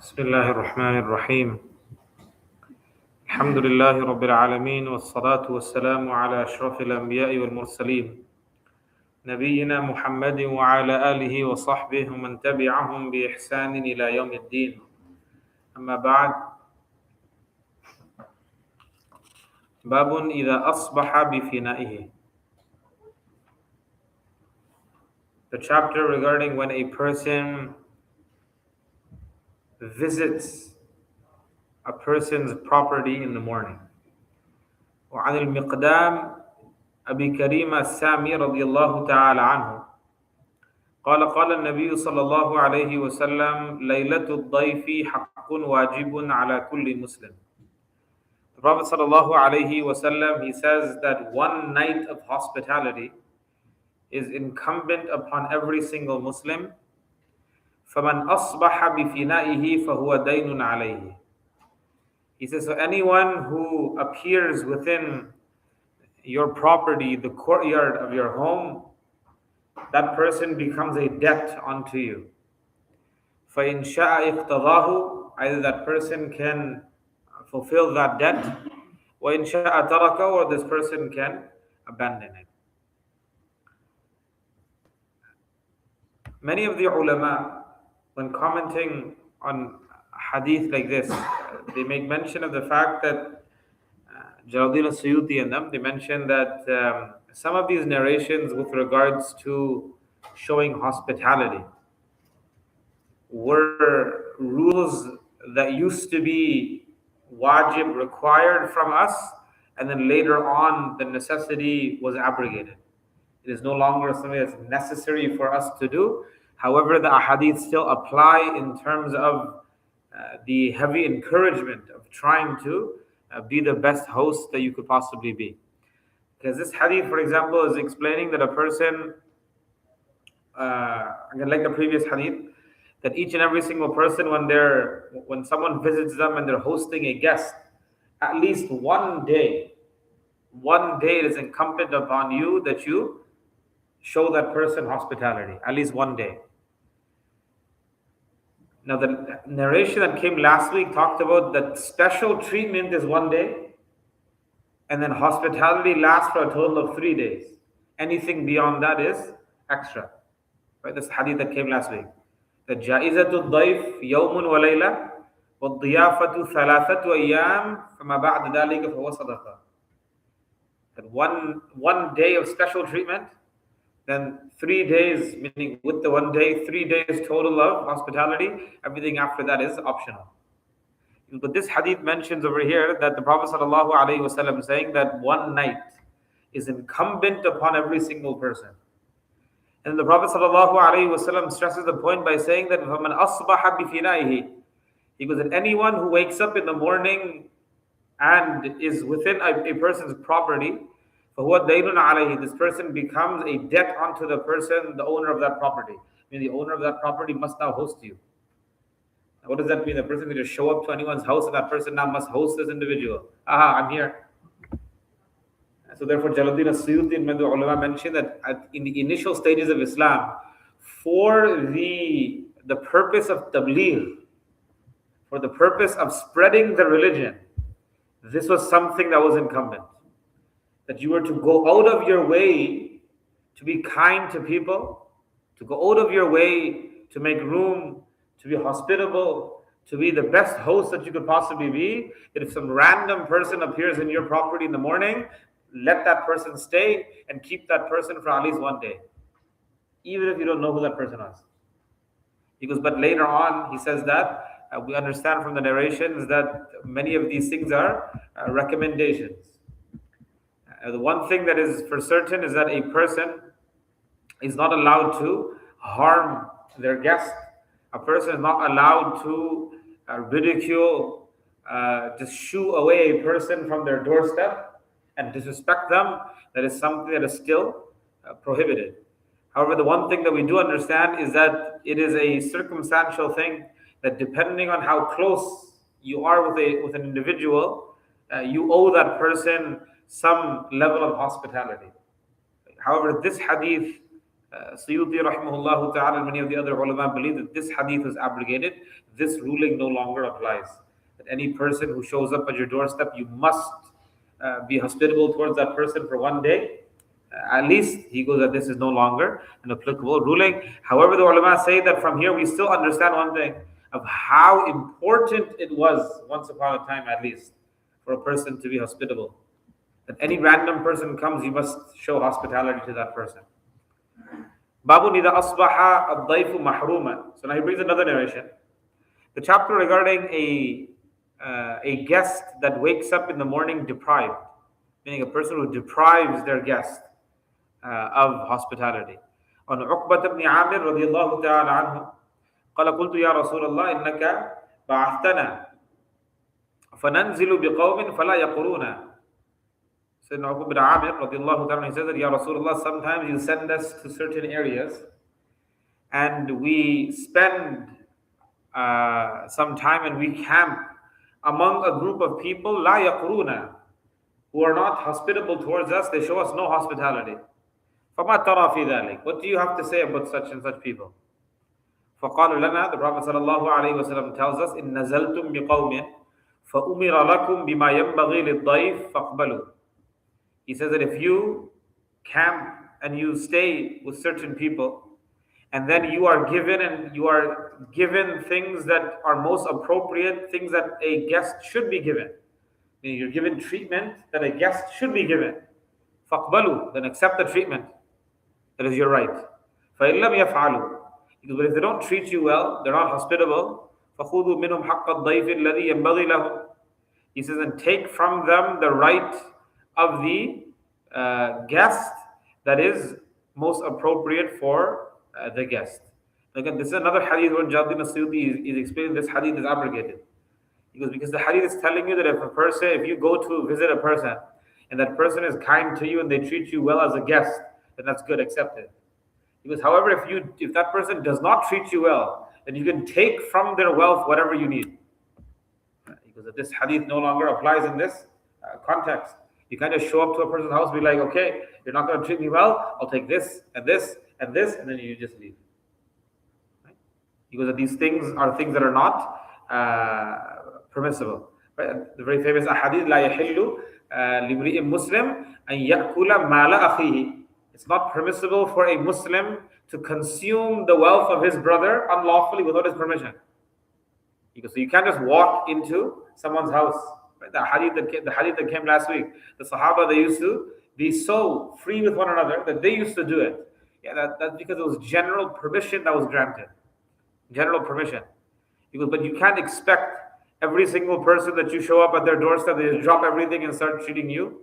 بسم الله الرحمن الرحيم الحمد لله رب العالمين والصلاة والسلام على أشرف الأنبياء والمرسلين نبينا محمد وعلى آله وصحبه ومن تبعهم بإحسان إلى يوم الدين أما بعد باب إذا أصبح بفنائه. The chapter regarding when a person visits a person's property in the morning. وعن المقدام أبي كريم السامي رضي الله تعالى عنه قال النبي صلى الله عليه وسلم ليلة الضيف حق واجب على كل مسلم. The Prophet صلى الله عليه وسلم, he says that one night of hospitality is incumbent upon every single Muslim. فمن أصبح بفنائه فهو دين عليه. He says, so anyone who appears within your property, the courtyard of your home, that person becomes a debt unto you. فَإِنْ شَاءَ اقْتَضَاهُ, either that person can fulfill that debt, وَإِنْ شَاءَ تَرَكَهُ, or this person can abandon it. Many of the ulama, when commenting on hadith like this, they make mention of the fact that Jalaluddin al-Suyuti and them, they mention that some of these narrations with regards to showing hospitality were rules that used to be wajib, required from us, and then later on the necessity was abrogated. It is no longer something that's necessary for us to do. However, the ahadith still apply in terms of the heavy encouragement of trying to be the best host that you could possibly be. Because this hadith, for example, is explaining that a person, again, like the previous hadith, that each and every single person, when someone visits them and they're hosting a guest, at least one day it is incumbent upon you that you show that person hospitality, at least one day. Now, the narration that came last week talked about that special treatment is one day, and then hospitality lasts for a total of 3 days. Anything beyond that is extra. Right? This hadith that came last week. The ja'izatul dayf yawmun wa layla wa diyafatu thalathatu ayyam fama ba'da dhalika fahuwa sadaqa. That one day of special treatment, then 3 days, meaning with the 1 day, 3 days total of hospitality. Everything after that is optional. But this hadith mentions over here that the Prophet ﷺ is saying that one night is incumbent upon every single person. And the Prophet ﷺ stresses the point by saying that فَمَنْ أَصْبَحَ بِفِنَائِهِ, he goes that anyone who wakes up in the morning and is within a person's property, فَهُوَ دَيْنٌ عَلَيْهِ, this person becomes a debt onto the person, the owner of that property. I mean, the owner of that property must now host you. Now, what does that mean? The person can just show up to anyone's house and that person now must host this individual. Aha, I'm here. So therefore, Jalaluddin al-Suyuti and many ulama mentioned that in the initial stages of Islam, for the purpose of tabligh, for the purpose of spreading the religion, this was something that was incumbent. That you were to go out of your way to be kind to people, to go out of your way to make room, to be hospitable, to be the best host that you could possibly be. That if some random person appears in your property in the morning, let that person stay and keep that person for at least 1 day, even if you don't know who that person is. He goes, but later on, he says that we understand from the narrations that many of these things are recommendations. The one thing that is for certain is that a person is not allowed to harm their guest. A person is not allowed to ridicule, just shoo away a person from their doorstep and disrespect them. That is something that is still prohibited. However, the one thing that we do understand is that it is a circumstantial thing, that depending on how close you are with an individual, you owe that person some level of hospitality. However, this hadith Suyuti rahimahullah ta'ala and many of the other ulama believe that this hadith is abrogated. This ruling no longer applies. That any person who shows up at your doorstep, you must be hospitable towards that person for one day. At least he goes that this is no longer an applicable ruling. However, the ulama say that from here we still understand one thing of how important it was once upon a time at least for a person to be hospitable. That any random person comes, you must show hospitality to that person. Babun idha asbaha ad-dayfu mahruman. So now he brings another narration. The chapter regarding a guest that wakes up in the morning deprived, meaning a person who deprives their guest of hospitality. On Uqbat ibn Amir radiyallahu ta'ala anhu, قال قلت يا رسول الله إنك بعثتنا فننزل بقوم فلا يقرون. Sayyidina Uqbat ibn Amir radiyallahu ta'ala, he says that, Ya Rasulullah, sometimes you send us to certain areas and we spend some time and we camp among a group of people لا يقرون, who are not hospitable towards us. They show us no hospitality. فما ترى في ذلك? What do you have to say about such and such people? فقال لنا, the Prophet sallallahu alaihi wasallam tells us, إن نزلتم بقوم فأمر لكم بما ينبغي للضيف فاقبلوا. He says that if you camp and you stay with certain people, and then you are given things that are most appropriate, things that a guest should be given. You're given treatment that a guest should be given. فَاقْبَلُوا, then accept the treatment. That is your right. فَإِن لَمْ يَفْعَلُوا, but if they don't treat you well, they're not hospitable, فَخُذُوا مِنْهُمْ حَقَّ الضَّيْفِ الَّذِي يَنْبَغِي لَهُمْ. He says, and take from them the right of the guest that is most appropriate for the guest. Again, this is another hadith where Jalaluddin as-Suyuti is explaining this hadith is abrogated. Because the hadith is telling you that if you go to visit a person and that person is kind to you and they treat you well as a guest, then that's good, accept it. Because however, if that person does not treat you well, then you can take from their wealth whatever you need. Because this hadith no longer applies in this context. You kind of show up to a person's house, be like, okay, you're not going to treat me well, I'll take this and this and this, and then you just leave. Right? Because these things are things that are not permissible. Right? The very famous hadith, لا يحل لامرئ مسلم أن يأكل مال أخيه. It's not permissible for a Muslim to consume the wealth of his brother unlawfully without his permission. So you can't just walk into someone's house. Right? The hadith that came last week, the Sahaba, they used to be so free with one another that they used to do it. Yeah, that's because it was general permission that was granted. General permission. But you can't expect every single person that you show up at their doorstep, they just drop everything and start treating you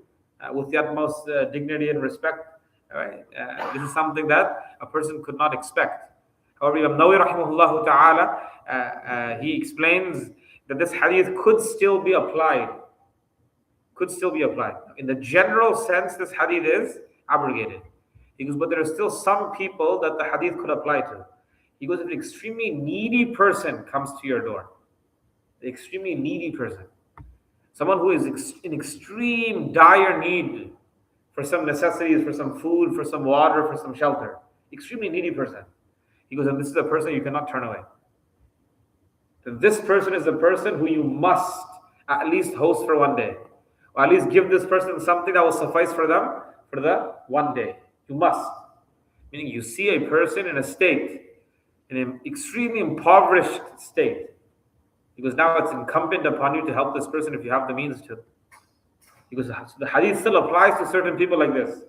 with the utmost dignity and respect. Right? This is something that a person could not expect. However, Imam Nawawi rahimahullah ta'ala, he explains that this hadith could still be applied. Could still be applied. In the general sense, this hadith is abrogated. He goes, but there are still some people that the hadith could apply to. He goes, if an extremely needy person comes to your door, an extremely needy person, someone who is in extreme dire need for some necessities, for some food, for some water, for some shelter, extremely needy person. He goes, and this is a person you cannot turn away. Then this person is the person who you must at least host for one day. Or at least give this person something that will suffice for them for the one day. You must. Meaning you see a person in a state, in an extremely impoverished state. Because now it's incumbent upon you to help this person if you have the means to. Because the hadith still applies to certain people like this.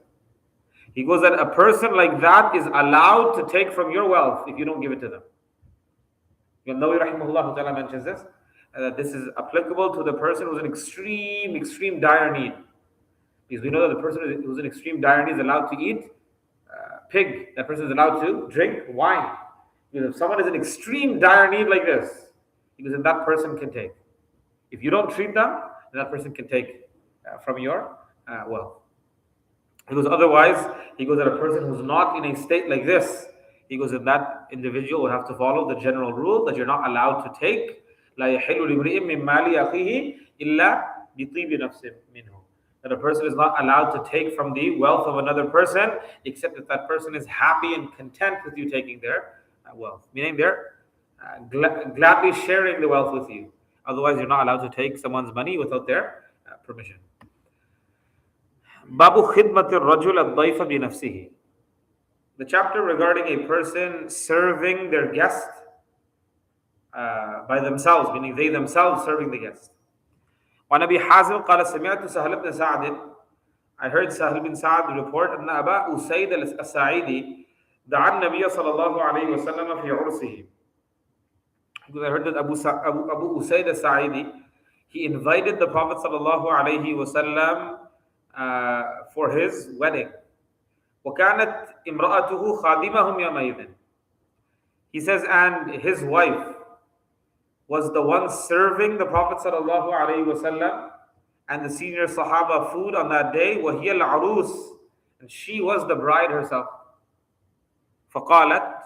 He goes that a person like that is allowed to take from your wealth if you don't give it to them. Imam Nawawi rahimahullah ta'ala mentions this, that this is applicable to the person who's in extreme dire need. Because we know that the person who's in extreme dire need is allowed to eat pig. That person is allowed to drink wine. Because if someone is in extreme dire need like this, because then that person can take. If you don't treat them, then that person can take from your wealth. He goes, otherwise, he goes that a person who's not in a state like this, he goes that that individual would have to follow the general rule that you're not allowed to take. لا يحل لامرئ من مال أخيه إلا بطيب نفس منه. that a person is not allowed to take from the wealth of another person except if that person is happy and content with you taking their wealth, meaning they're gladly sharing the wealth with you. Otherwise, you're not allowed to take someone's money without their permission. Babu khidmatir rajul ad-dayfa bi nafsihi. The chapter regarding a person serving their guest by themselves, meaning they themselves serving the guest. وَنَبِي حَازِمٍ قَالَ سَمِعْتُ سَهْلَ بْنَ سَعْدٍ. I heard Sahl bin Sa'd report أن أبا أسيد الساعدي دعا النبي صلى الله عليه وسلم في عرسه. Because I heard that Abu Usaid al-Sa'idi, he invited the Prophet sallallahu alaihi wasallam for his wedding. وَكَانَتْ إِمْرَأَتُهُ خَادِمَهُمْ يَوْمَئِذٍ. He says, and his wife was the one serving the Prophet sallallahu alaihi wasallam and the senior Sahaba food on that day. وَهِيَ الْعَرُوس. And she was the bride herself. فَقَالَتْ.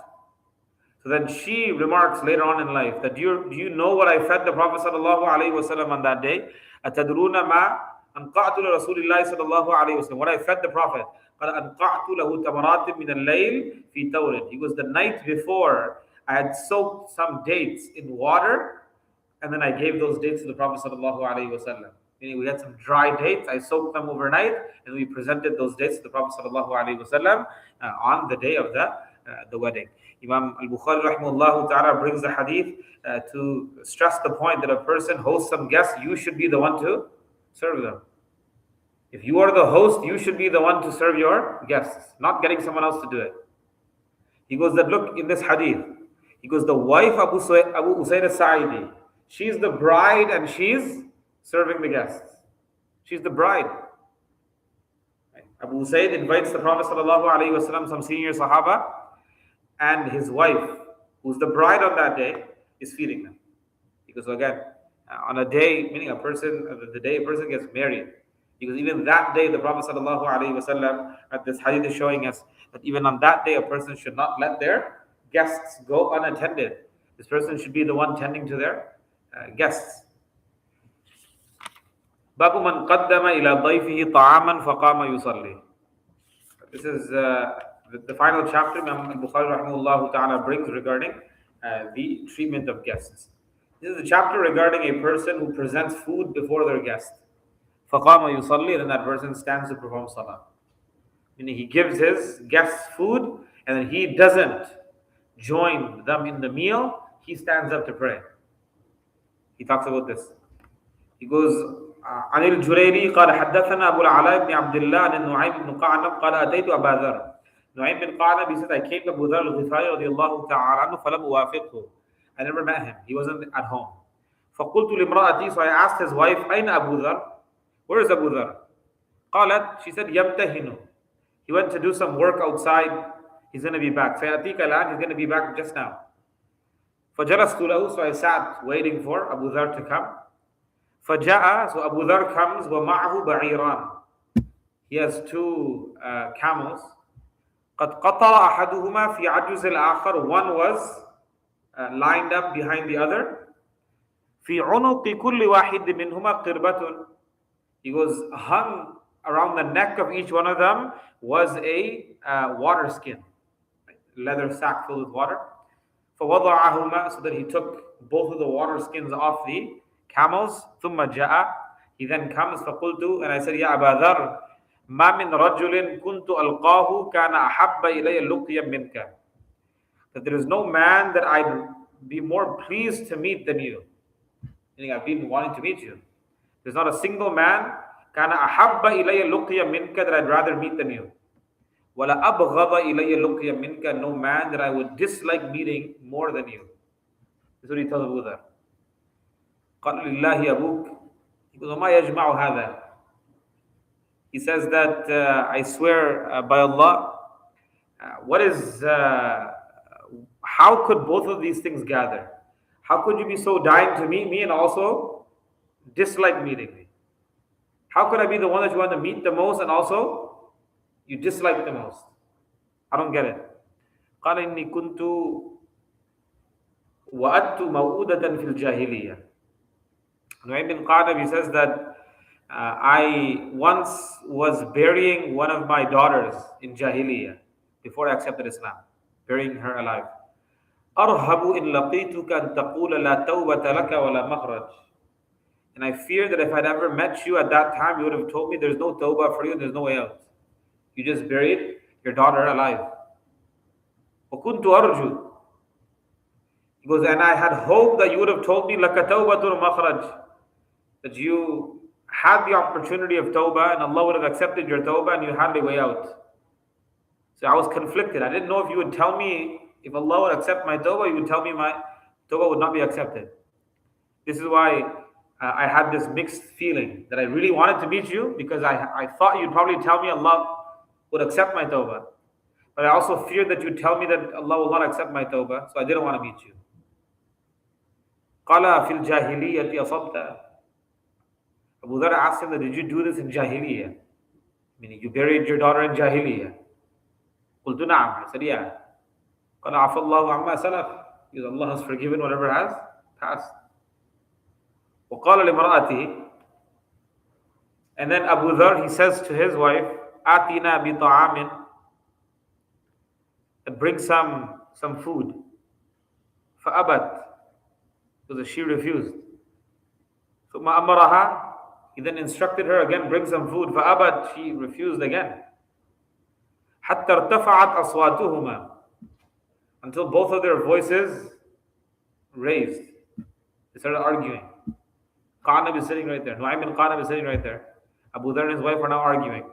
So then she remarks later on in life that do you know what I fed the Prophet sallallahu alaihi wasallam on that day? أَتَدْرُونَ مَا أَنْقَعْتُ لِرَسُولِ اللَّهِ صلى الله عليه وسلم. What I fed the Prophet? قَالَ أَنْقَعْتُ لَهُ تَمَرَاتٍ مِنَ اللَّيْلِ فِي تَوْرٍ. He was the night before I had soaked some dates in water and then I gave those dates to the Prophet sallallahu alaihi wasallam. Meaning we had some dry dates, I soaked them overnight and we presented those dates to the Prophet sallallahu alaihi wasallam on the day of the wedding. Imam al-Bukhari rahimahullah ta'ala brings the hadith to stress the point that a person hosts some guests, you should be the one to serve them. If you are the host, you should be the one to serve your guests, not getting someone else to do it. He goes that look in this hadith, he goes the wife Abu Usaid al-Sa'idi, she's the bride and she's serving the guests. She's the bride. Abu Usaid invites the Prophet sallallahu alaihi wasallam, some senior Sahaba, and his wife, who's the bride on that day, is feeding them. Because again, on a day, meaning a person, the day a person gets married, because even that day, the Prophet sallallahu alaihi wasallam, this hadith is showing us that even on that day, a person should not let their guests go unattended. This person should be the one tending to their guests. Babu man qaddama ila dayfihi ta'aman faqama yusalli. This is the final chapter Imam al-Bukhari rahimahullah ta'ala brings regarding the treatment of guests. This is the chapter regarding a person who presents food before their guest. فَقَامَ يُصَلِّي. Then that person stands to perform salah. Meaning he gives his guests food and then he doesn't join them in the meal. He stands up to pray. He talks about this. He goes, عن الجريري قال حدثنا أبو العلاء بن عبد الله عن النعيم بن قعنب قال أتيت أبا ذر. Nu'aym bin Qanab, he said, I came to Abu Dharr al-Ghifari radiyallahu ta'ala anhu falam uwafiqhu. I never met him. He wasn't at home. فقلت لامرأتي, so I asked his wife, أين أبو ذر? Where is Abu Dharr? قالت, she said, يمتهن. He went to do some work outside. He's going to be back. فيأتيك الآن. He's going to be back just now. فجلست له, so I sat waiting for Abu Dharr to come. فجاء, so Abu Dharr comes, ومعه بعيران. He has two camels. قد قطع أحدهما في عجز الآخر. One was lined up behind the other. في عنق كل واحد منهما قربة. He was hung around the neck of each one of them was a water skin, leather sack filled with water. فوضعهما, so that he took both of the water skins off the camels. ثم جاء, he then comes. فقلت, and I said, يا أبا ذر ما من رجل كنت ألقاه كان أحب إلي لقيا منك. That there is no man that I'd be more pleased to meet than you. Meaning I've been wanting to meet you. There's not a single man كان أحب إلي لقيا منك that I'd rather meet than you. ولا أبغض إلي لقيا منك, no man that I would dislike meeting more than you. This is what he tells Abu Dharr. قال لله أبوك. He goes, وما يجمع هذا. He says that I swear by Allah, what is, how could both of these things gather? How could you be so dying to meet me and also dislike meeting me? How could I be the one that you want to meet the most and also you dislike the most? I don't get it. قال إني كنت وأدت موؤودة في الجاهلية. Nu'aym bin Qanab, he says that I once was burying one of my daughters in Jahiliyyah before I accepted Islam, burying her alive. أرهب إن لقيتك أن تقول لا توبة لك ولا مخرج. And I fear that if I'd ever met you at that time, you would have told me there's no tawbah for you, there's no way out. You just buried your daughter alive. وكنت أرجو. He goes, and I had hoped that you would have told me لك توبة مخرج, that you had the opportunity of tawbah and Allah would have accepted your tawbah and you had a way out. So I was conflicted. I didn't know if you would tell me, if Allah would accept my tawbah, you would tell me my tawbah would not be accepted. This is why I had this mixed feeling that I really wanted to meet you because I thought you'd probably tell me Allah would accept my tawbah. But I also feared that you'd tell me that Allah will not accept my tawbah, so I didn't want to meet you. قَالَ فِي الْجَاهِلِيَّةِ أَصَبْتَ. Abu Dhar asked him that, did you do this in Jahiliyyah? Meaning you buried your daughter in Jahiliyyah. قُلْتُ نَعَمْ. I said, yeah. قَالَ عَفَى اللَّهُ عَمَّا سَلَفْ. Because Allah has forgiven whatever has passed. وَقَالَ لِمْرَأَتِهِ. And then Abu Dhar, he says to his wife, آتِنَا بِطَعَامٍ. Bring some food. فَأَبَتْ. Because she refused. ثُمَّ أَمَرَهَا. He then instructed her again, bring some food. فَأَبَتْ. She refused again. حَتَّى ارْتَفَعَتْ أَصْوَاتُهُمَا. Until both of their voices raised. They started arguing. Qanab is sitting right there. Nu'aym bin Qanab is sitting right there. Abu Dhar and his wife are now arguing.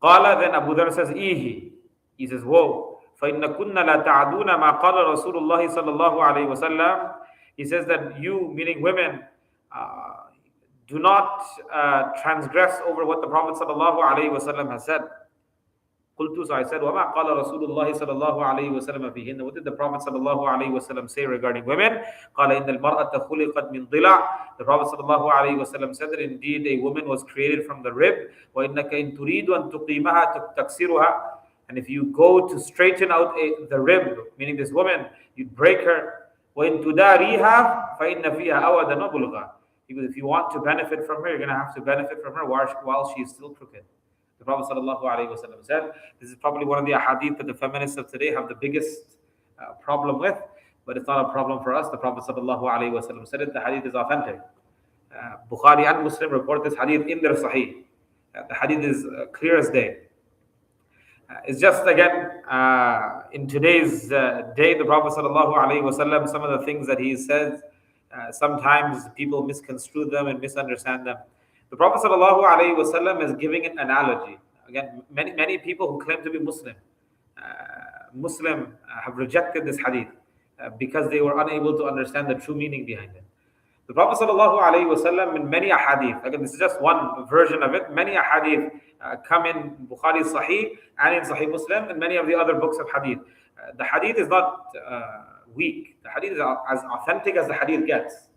Qala, then Abu Dhar says, Ihi. He says, whoa. فَإِنَّ كُنَّ لَا تَعْدُونَ مَا قَالَ رَسُولُ اللَّهِ صَلَّى اللَّهُ عَلَيْهِ وَسَلَّمَ. He says that you, meaning women, do not transgress over what the Prophet sallallahu alaihi wasallam has said. قلت, so I said, وَمَا قَالَ رَسُولُ اللَّهِ صَلَى اللَّهُ عَلَيْهِ وَسَلَّمَ فِيهِنَّ. What did the Prophet sallallahu alaihi wasallam say regarding women? قَالَ إِنَّ الْمَرْأَةَ خُلِقَتْ مِنْ ضِلَعٍ. The Prophet sallallahu alaihi wasallam said that indeed a woman was created from the rib. وَإِنَّكَ إِن تُرِيدُ أَن تُقِيمَهَا تَكْسِرُهَا. And if you go to straighten out the rib, meaning this woman, you break her. وَإِن تُدَارِيهَا فَإِنَّ فِيهَا أَوَدًا وَبُلْغًا. Because if you want to benefit from her, you're going to have to benefit from her while she is still crooked. The Prophet ﷺ said, this is probably one of the hadith that the feminists of today have the biggest problem with, but it's not a problem for us. The Prophet ﷺ said it, the hadith is authentic. Bukhari and Muslim report this hadith in their sahih. The hadith is clear as day. It's just again, in today's day, the Prophet ﷺ, some of the things that he says, sometimes people misconstrue them and misunderstand them. The Prophet ﷺ is giving an analogy. Again, many people who claim to be Muslim have rejected this hadith because they were unable to understand the true meaning behind it. The Prophet ﷺ in many ahadith, again this is just one version of it, many ahadith come in Bukhari Sahih and in Sahih Muslim and many of the other books of hadith. The hadith is not weak. The hadith is as authentic as the hadith gets.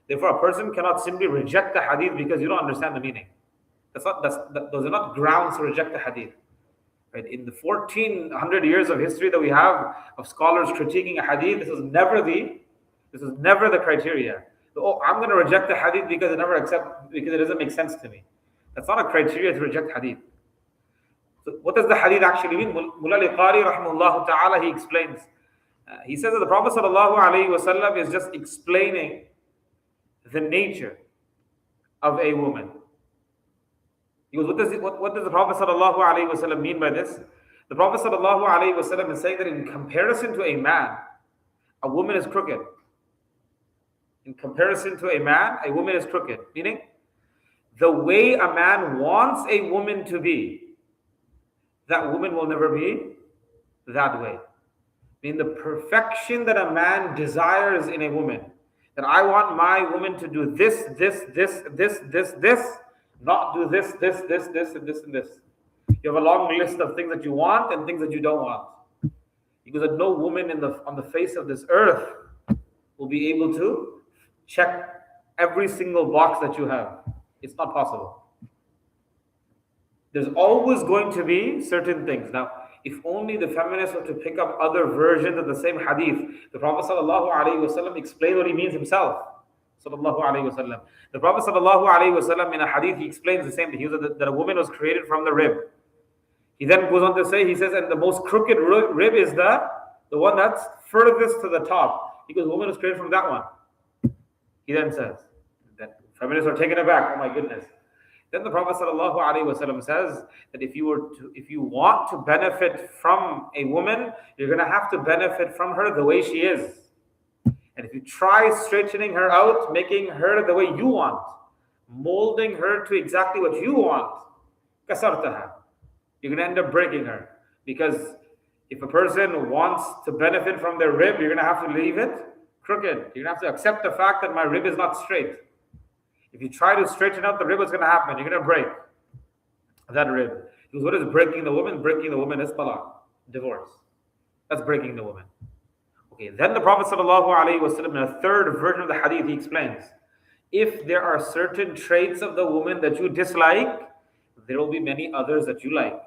Therefore, a person cannot simply reject the hadith because you don't understand the meaning. Those are not grounds to reject the hadith. Right? In the 1400 years of history that we have of scholars critiquing a hadith, this is never the criteria. So, I'm going to reject the hadith because it doesn't make sense to me. That's not a criteria to reject hadith. So what does the hadith actually mean? Mullah al-Qari rahimahullah ta'ala, he explains. He says that the Prophet sallallahu alaihi wasallam is just explaining the nature of a woman. He goes, what does the Prophet sallallahu alaihi wasallam mean by this? The Prophet sallallahu alaihi wasallam is saying that in comparison to a man, a woman is crooked. In comparison to a man, a woman is crooked. Meaning, the way a man wants a woman to be, that woman will never be that way. Meaning the perfection that a man desires in a woman, that I want my woman to do this, not do this, and this. You have a long list of things that you want and things that you don't want. Because that no woman on the face of this earth will be able to check every single box that you have. It's not possible. There's always going to be certain things. Now, if only the feminists were to pick up other versions of the same hadith, the Prophet ﷺ explained what he means himself. Sallallahu Alaihi Wasallam. The Prophet Sallallahu Alaihi Wasallam in a hadith, he explains the same thing. He said that a woman was created from the rib. He then goes on to say, he says, and the most crooked rib is the one that's furthest to the top. He goes, the woman was created from that one. He then says, that feminists are taken aback. Oh my goodness. Then the Prophet ﷺ says that if you want to benefit from a woman, you're going to have to benefit from her the way she is. And if you try straightening her out, making her the way you want, molding her to exactly what you want, kasartaha, you're going to end up breaking her. Because if a person wants to benefit from their rib, you're going to have to leave it crooked. You're going to have to accept the fact that my rib is not straight. If you try to straighten out the rib, what's going to happen? You're going to break that rib. Because what is breaking the woman? Breaking the woman is talaq, divorce. That's breaking the woman. Okay, then the Prophet ﷺ, in a third version of the hadith, he explains, if there are certain traits of the woman that you dislike, there will be many others that you like.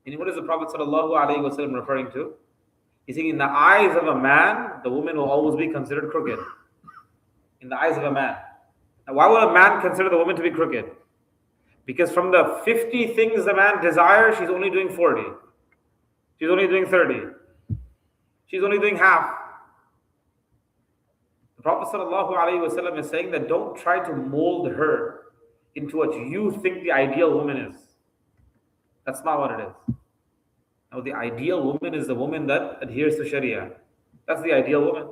And what is the Prophet ﷺ referring to? He's saying in the eyes of a man, the woman will always be considered crooked. In the eyes of a man. Now, why would a man consider the woman to be crooked? Because from the 50 things a man desires, she's only doing 40. She's only doing 30. She's only doing half. The Prophet ﷺ is saying that don't try to mold her into what you think the ideal woman is. That's not what it is. Now, the ideal woman is the woman that adheres to Sharia. That's the ideal woman.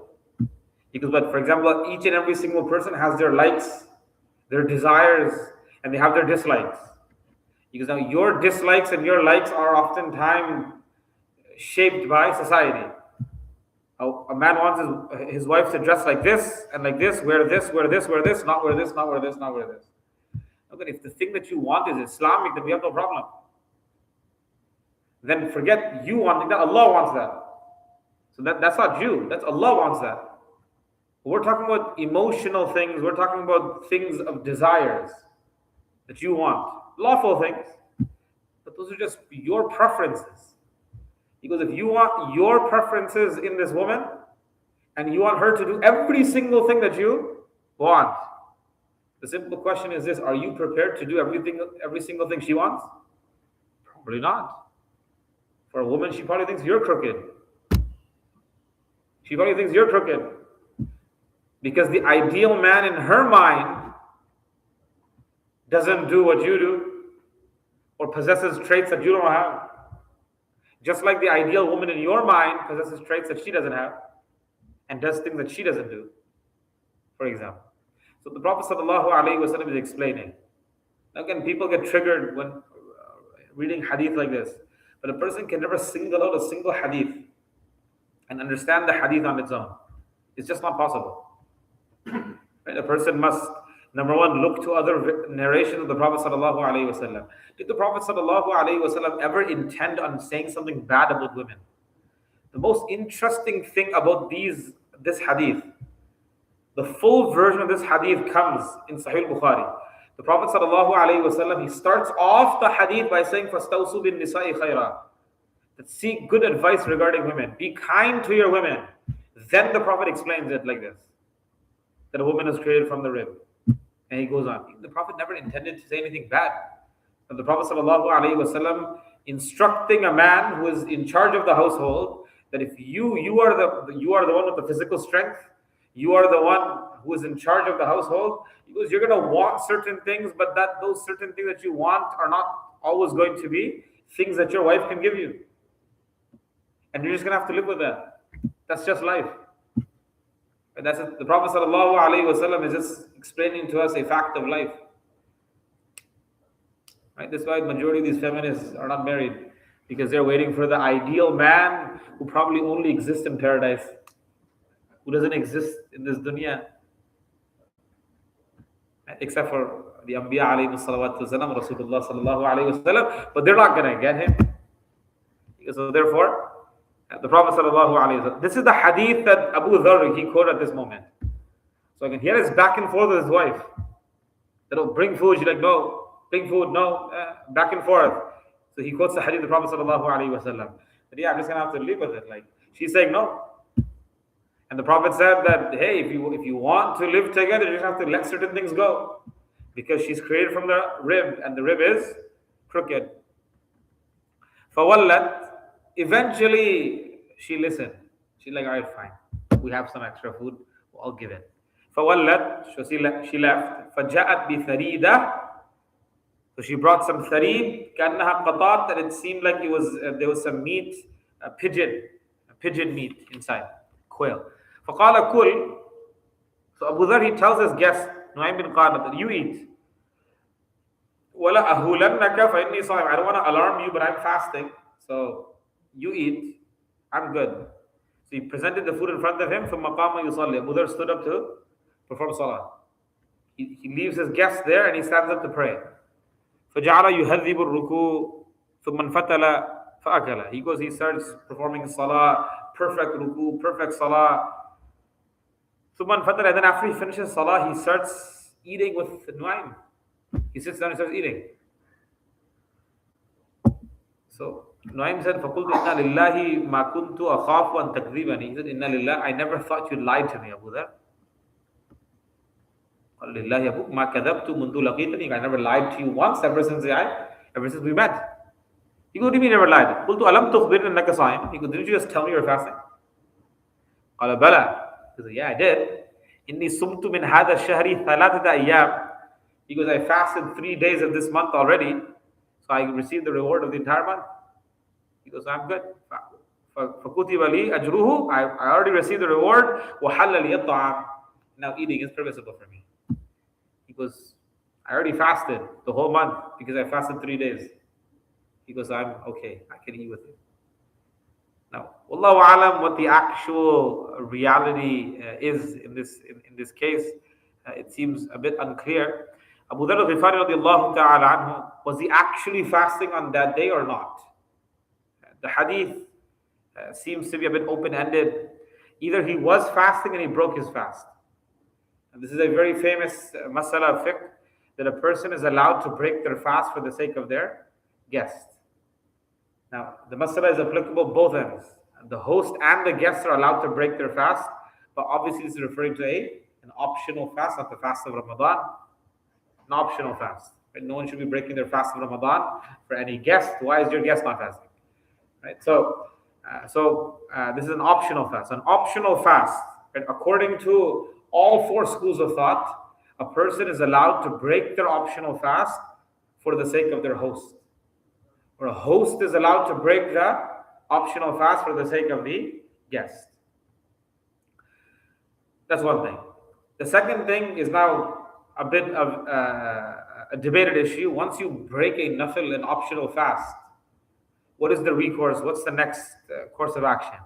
Because, but for example, each and every single person has their likes, their desires, and they have their dislikes. Because now your dislikes and your likes are oftentimes shaped by society. A man wants his wife to dress like this and like this, wear this, wear this, wear this, not wear this, not wear this, not wear this. Okay, if the thing that you want is Islamic, then we have no problem. Then forget you wanting that. Allah wants that. So that's not you. That's Allah wants that. We're talking about emotional things. We're talking about things of desires that you want. Lawful things. But those are just your preferences. Because if you want your preferences in this woman, and you want her to do every single thing that you want, the simple question is this: are you prepared to do every single thing she wants? Probably not. For a woman, she probably thinks you're crooked. She probably thinks you're crooked. Because the ideal man in her mind doesn't do what you do or possesses traits that you don't have. Just like the ideal woman in your mind possesses traits that she doesn't have and does things that she doesn't do, for example. So the Prophet ﷺ is explaining. Now again, people get triggered when reading hadith like this. But a person can never single out a single hadith and understand the hadith on its own. It's just not possible. Right? A person must, number one, look to other narrations of the Prophet ﷺ. Did the Prophet ﷺ ever intend on saying something bad about women? The most interesting thing about this hadith, the full version of this hadith comes in Sahih Bukhari. The Prophet ﷺ, he starts off the hadith by saying, فَاسْتَوْصُوا بِالنِّسَاءِ خَيْرًا, that seek good advice regarding women. Be kind to your women. Then the Prophet explains it like this, that a woman is created from the rib. And he goes on. The Prophet never intended to say anything bad. But the Prophet ﷺ instructing a man who is in charge of the household that if you are the one with the physical strength, you are the one who is in charge of the household. He goes, you're going to want certain things, but those certain things that you want are not always going to be things that your wife can give you. And you're just going to have to live with that. That's just life. And that's it. The Prophet ﷺ is just explaining to us a fact of life. Right? That's why the majority of these feminists are not married, because they're waiting for the ideal man who probably only exists in paradise, who doesn't exist in this dunya, except for the Anbiya alayhi salawatu wasalam, Rasulullah sallallahu alayhi wasallam, but they're not going to get him. So therefore, the Prophet sallallahu alayhi wasallam, this is the hadith that Abu Dharr, he quoted at this moment. So I can hear his back and forth with his wife. They don't bring food, she's like, no. Bring food, no. Back and forth. So he quotes the hadith of the Prophet sallallahu alayhi wasallam. But yeah, I'm just going to have to live with it. Like, she's saying no. And the Prophet said that, hey, if you want to live together, you just have to let certain things go. Because she's created from the rib, and the rib is crooked. فَوَلَّتْ Eventually, she listened. She's like, all right, fine. We have some extra food. I'll give it. فَوَلَّتْ So she left. فَجَاءَتْ بِثَرِيدَةٍ So she brought some tharid, كَأَنَّهَا قَطَعَتْ, and it seemed like it was there was some meat, pigeon meat inside, quail. فَقَالَ كُلْ So Abu Dharr, he tells his guest, Nu'aym bin Qanat, that you eat. وَلَا أَهُولَنَّكَ فَإِنِّي صَائِمٌ I don't want to alarm you, but I'm fasting. So you eat. I'm good. So he presented the food in front of him. ثُمَّ قَامَ يُصَلِّي Abu Dharr stood up to perform salah. He leaves his guest there and he stands up to pray. فَجَعَلَ يُهَذِّبُ الرُّكُوعَ ثُمَّ انْفَتَلَ فَأَكَلَ He starts performing salah, perfect ruku, perfect salah. ثُمَّ انْفَتَلَ And then after he finishes salah, he starts eating with Nu'aym. He sits down and starts eating. So Nu'aym said, فَقُلْتُ إِنَّا لِلَّهِ مَا كُنْتُ أَخَافُ أَن تَكْذِبَنِي He said, إِنَّا لِلَّهِ I never thought you lied to me, Abu Dharr. قال لله يا أبوك ما كذبت منذ لقيتني I never lied to you once ever since we met. He goes, what do you mean never lied? قلت ألم تخبرني أنك صائم? He goes, didn't you just tell me you're fasting? قال بلى. He goes, yeah, I did. إني صمت من هذا الشهر 3 أيام. He goes, I fasted 3 days of this month already, so I received the reward of the entire month. He goes, I'm good. فكتب لي أجره I already received the reward. وحل لي الطعام Now eating is permissible for me. He goes, I already fasted the whole month because I fasted 3 days. He goes, I'm okay. I can eat with you. Now, Wallahu alam, what the actual reality is in this case, it seems a bit unclear. Abu Dharr al-Ghifari radiallahu ta'ala anhu, was he actually fasting on that day or not? The hadith seems to be a bit open-ended. Either he was fasting and he broke his fast. And this is a very famous masala of fiqh, that a person is allowed to break their fast for the sake of their guest. Now, the masala is applicable both ends. The host and the guests are allowed to break their fast, but obviously this is referring to an optional fast, not the fast of Ramadan. An optional fast. Right? No one should be breaking their fast of Ramadan for any guest. Why is your guest not fasting? Right? So this is an optional fast. An optional fast, right? According to all 4 schools of thought, a person is allowed to break their optional fast for the sake of their host. Or a host is allowed to break the optional fast for the sake of the guest. That's one thing. The second thing is now a bit of a debated issue. Once you break a nafil, an optional fast, what is the recourse? What's the next course of action?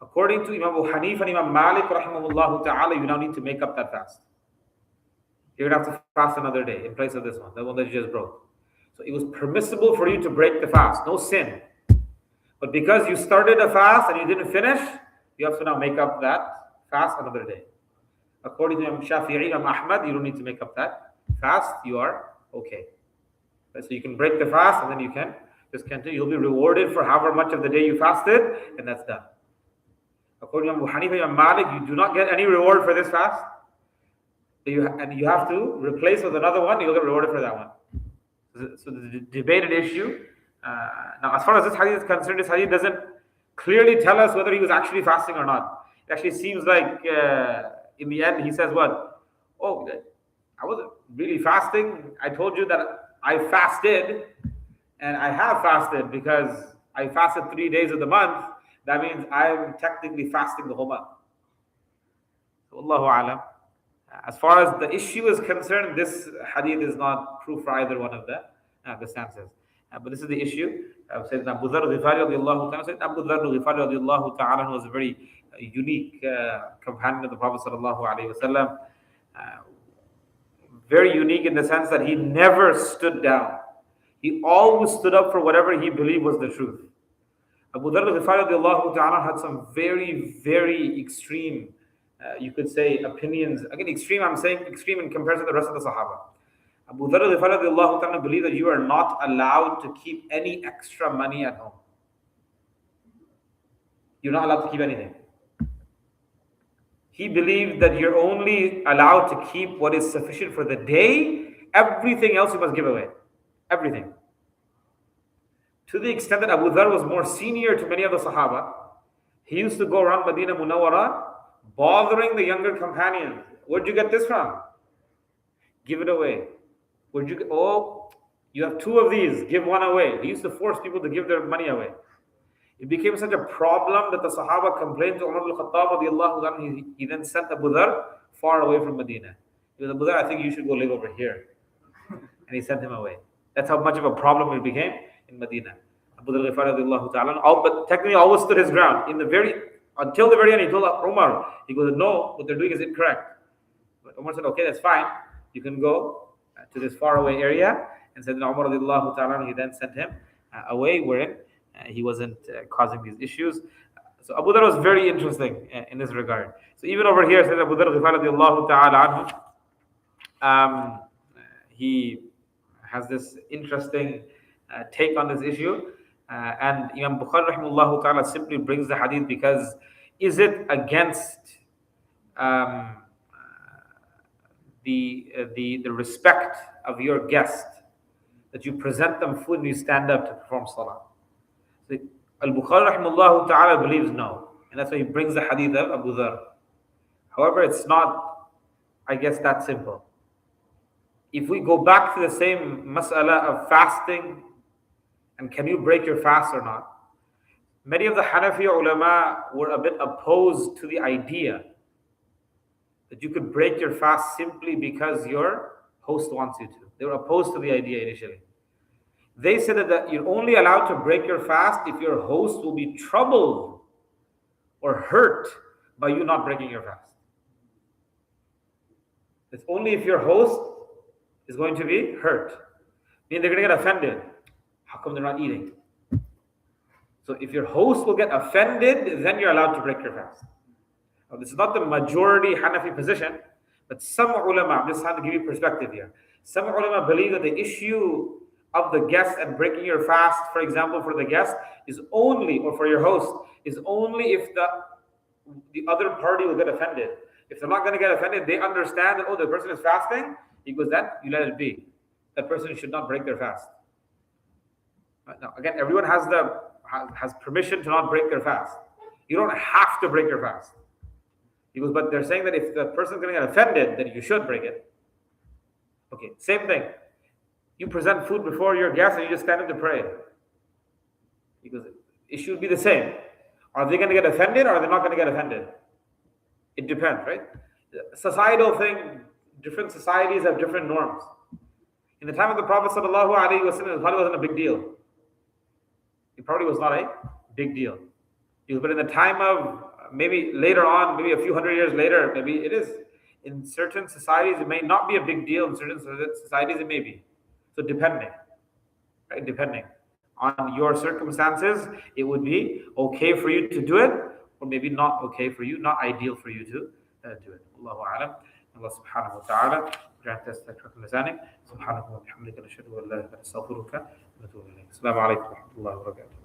According to Imam Abu Hanifa and Imam Malik rahimahullah ta'ala, you now need to make up that fast. You're going to have to fast another day in place of this one, the one that you just broke. So it was permissible for you to break the fast, no sin. But because you started a fast and you didn't finish, you have to now make up that fast another day. According to Imam Shafi'i, Imam Ahmad, you don't need to make up that fast, you are okay. So you can break the fast and then you can just continue. You'll be rewarded for however much of the day you fasted, and that's done. According to Abu Hanifa and Malik, you do not get any reward for this fast. You have to replace with another one, you'll get rewarded for that one. So the debated issue. Now, as far as this hadith is concerned, this hadith doesn't clearly tell us whether he was actually fasting or not. It actually seems like in the end he says what? Oh, I wasn't really fasting. I told you that I fasted, and I have fasted because I fasted 3 days of the month. That means I'm technically fasting the whole month. So, Allahu alam. As far as the issue is concerned, this hadith is not proof for either one of the stances. But this is the issue. Sayyidina Abu Dharr al-Ghifari radiallahu ta'ala. Sayyidina Abu Dharr al-Ghifari radiallahu ta'ala was a very unique companion of the Prophet sallallahu alayhi wasallam. Very unique in the sense that he never stood down. He always stood up for whatever he believed was the truth. Abu Dharr al-Ghifari radiallahu ta'ala had some very, very extreme, you could say, opinions. Again, extreme, I'm saying extreme in comparison to the rest of the Sahaba. Abu Dharr al-Ghifari radiallahu ta'ala believed that you are not allowed to keep any extra money at home. You're not allowed to keep anything. He believed that you're only allowed to keep what is sufficient for the day. Everything else you must give away. Everything. To the extent that Abu Dhar was more senior to many of the Sahaba, he used to go around Medina Munawwara bothering the younger companions. Where'd you get this from? Give it away. Where'd you get? Oh, you have two of these. Give one away. He used to force people to give their money away. It became such a problem that the Sahaba complained to Umar al-Khattab radiallahu anhu. He then sent Abu Dhar far away from Medina. He was, Abu Dhar, I think you should go live over here. And he sent him away. That's how much of a problem it became in Medina. Abu Dhar Ghifari radiallahu ta'ala, but technically always stood his ground. Until the very end, he told Umar, he goes, no, what they're doing is incorrect. But Umar said, okay, that's fine. You can go to this faraway area. And said Umar radiallahu ta'ala, he then sent him away wherein he wasn't causing these issues. So Abu Dhar was very interesting in this regard. So even over here, said Abu Dhar Ghifari radiallahu ta'ala, he has this interesting take on this issue. And Imam Bukhari rahimahullah ta'ala simply brings the hadith because is it against the respect of your guest that you present them food and you stand up to perform salah? So Al-Bukhari rahimahullah ta'ala believes no. And that's why he brings the hadith of Abu Dhar. However, it's not, I guess, that simple. If we go back to the same mas'ala of fasting and can you break your fast or not, many of the Hanafi ulama were a bit opposed to the idea that you could break your fast simply because your host wants you to. They were opposed to the idea initially. They said that you're only allowed to break your fast if your host will be troubled or hurt by you not breaking your fast. It's only if your host is going to be hurt. Meaning they're going to get offended. How come they're not eating? So if your host will get offended, then you're allowed to break your fast. Now, this is not the majority Hanafi position, but some ulama, I'm just trying to give you perspective here. Some ulama believe that the issue of the guest and breaking your fast, for example, for the guest, is only, or for your host, is only if the other party will get offended. If they're not going to get offended, they understand that, oh, the person is fasting, he goes, then you let it be. That person should not break their fast. Now, again, everyone has permission to not break their fast. You don't have to break your fast. He goes, but they're saying that if the person's going to get offended, then you should break it. Okay, same thing. You present food before your guests and you just stand up to pray. He goes, it should be the same. Are they going to get offended or are they not going to get offended? It depends, right? Societal thing, different societies have different norms. In the time of the Prophet sallallahu alaihi wasallam, it probably wasn't a big deal. It probably was not a big deal. But in the time of maybe later on, maybe a few hundred years later, maybe it is. In certain societies, it may not be a big deal. In certain societies, it may be. So depending, right? Depending on your circumstances, it would be okay for you to do it, or maybe not okay for you, not ideal for you to do it. Allahu a'lam. Allah subhanahu wa ta'ala grant us the correct understanding. Subhanahu wa bihamdika nashhadu an la ilaha illa anta nastaghfiruka wa natubu ilayk. Assalamu alaikum wa rahmatullahi wa barakatuh.